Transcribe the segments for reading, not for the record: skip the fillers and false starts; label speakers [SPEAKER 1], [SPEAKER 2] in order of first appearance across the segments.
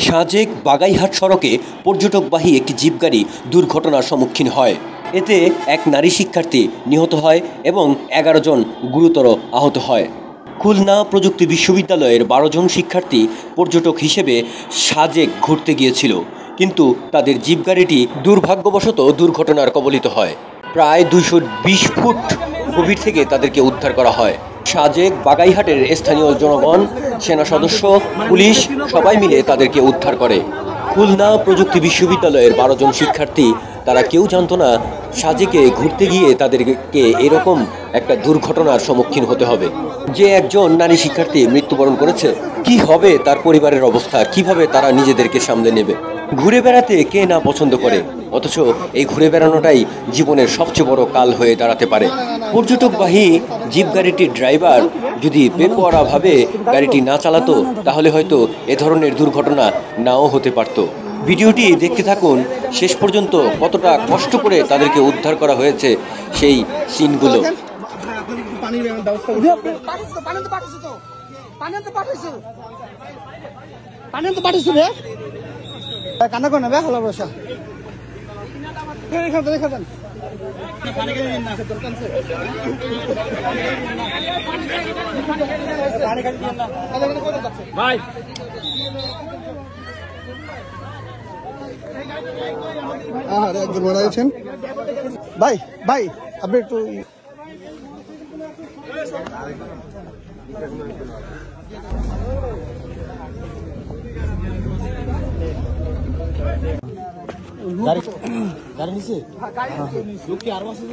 [SPEAKER 1] সাজেক বাগাইহাট সড়কে পর্যটকবাহী একটি জিপ গাড়ি দুর্ঘটনার সম্মুখীন হয়। এতে এক নারী শিক্ষার্থী নিহত হয় এবং ১১ জন গুরুতর আহত হয়। খুলনা প্রযুক্তি বিশ্ববিদ্যালয়ের ১২ জন শিক্ষার্থী পর্যটক হিসেবে সাজেক ঘুরতে গিয়েছিল, কিন্তু তাদের জিপ গাড়িটি দুর্ভাগ্যবশত দুর্ঘটনার কবলিত হয়। প্রায় ২২০ ফুট গভীর থেকে তাদেরকে উদ্ধার করা হয়। সাজেক বাগাইহাটের স্থানীয় জনগণ, সেনা সদস্য, পুলিশ সবাই মিলে তাদেরকে উদ্ধার করে। খুলনা প্রযুক্তি বিশ্ববিদ্যালয়ের ১২ জন শিক্ষার্থী, তারা কেউ জানতো না সাজেকে ঘুরতে গিয়ে তাদেরকে এরকম একটা দুর্ঘটনার সম্মুখীন হতে হবে। যে একজন নারী শিক্ষার্থী মৃত্যুবরণ করেছে, কি হবে তার পরিবারের অবস্থা, কিভাবে তারা নিজেদেরকে সামলে নেবে? ঘুরে বেড়াতে কে না পছন্দ করে, অথচ এই ঘুরে বেড়ানোটাই জীবনের সবচেয়ে বড় কাল হয়ে দাঁড়াতে পারে। পর্যটকবাহী জিপ গাড়িটির ড্রাইভার যদি বেপরোয়াভাবে গাড়িটি না চালাতো, তাহলে হয়তো এ ধরনের দুর্ঘটনা নাও হতে পারত। ভিডিওটি দেখতে থাকুন শেষ পর্যন্ত, কতটা কষ্ট করে তাদেরকে উদ্ধার করা হয়েছে সেই সিনগুলো।
[SPEAKER 2] কান্না করে নেবে হলো বসা দেখা দেন ভাই একজন মারা গেছেন। ভাই ভাই আপনি একটু গাড়ি নিচে লোক কি আরো আছে?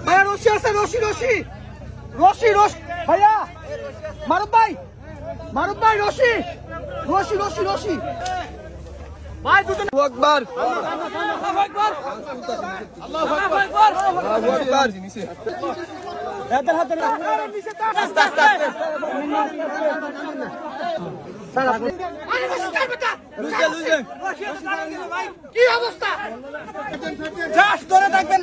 [SPEAKER 2] ভাইয়া রশি আছে, রশি রশি রশি রশি ভাইয়া মারুফ ভাই রশি রশি রশি রশি ভাই দুজন আকবার আল্লাহু আকবার আল্লাহু আকবার আল্লাহু আকবার নিচে হাতে হাতে নিচে আস্তে আস্তে স্যার আপনি কি অবস্থা জাস্ট ধরে থাকবেন।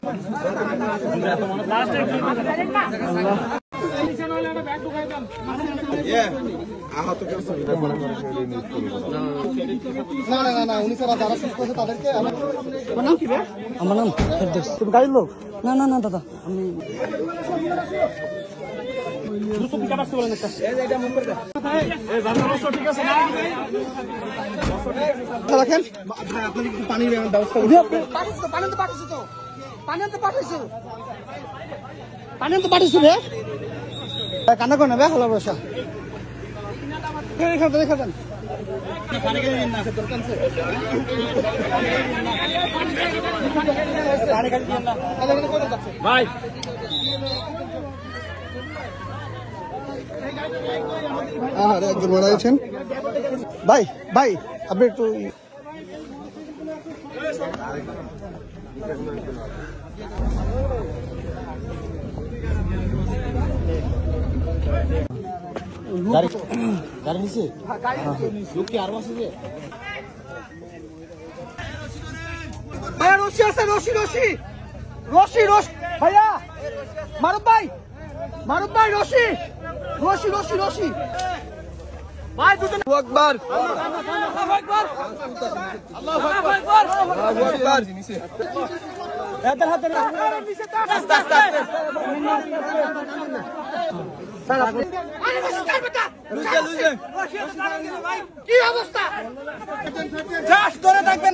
[SPEAKER 2] না না না উনি স্যার যারা সুস্থ আছে তাদেরকে। আমার নাম কি রে? আমার নাম ফেরদৌস। তুমি গাড়ির লোক? না না না দাদা, আমি কান্না করে নেবে হলো বসা দেখা দেন ভাই একজন মারা গেছেন। ভাই ভাই আপনি একটু গাড়ি নিচে লোক কি আরো আছে? ভাইয়া রশি আছে, রশি রশি রশি রশি ভাইয়া মারুফ ভাই রশি রশি রশি রশি ভাই দুজন আকবার আল্লাহু আকবার আল্লাহু আকবার আল্লাহু আকবার নিচে হাতে হাতে নিচে আস্তে আস্তে স্যার আপনি কি অবস্থা জাস্ট ধরে থাকবেন।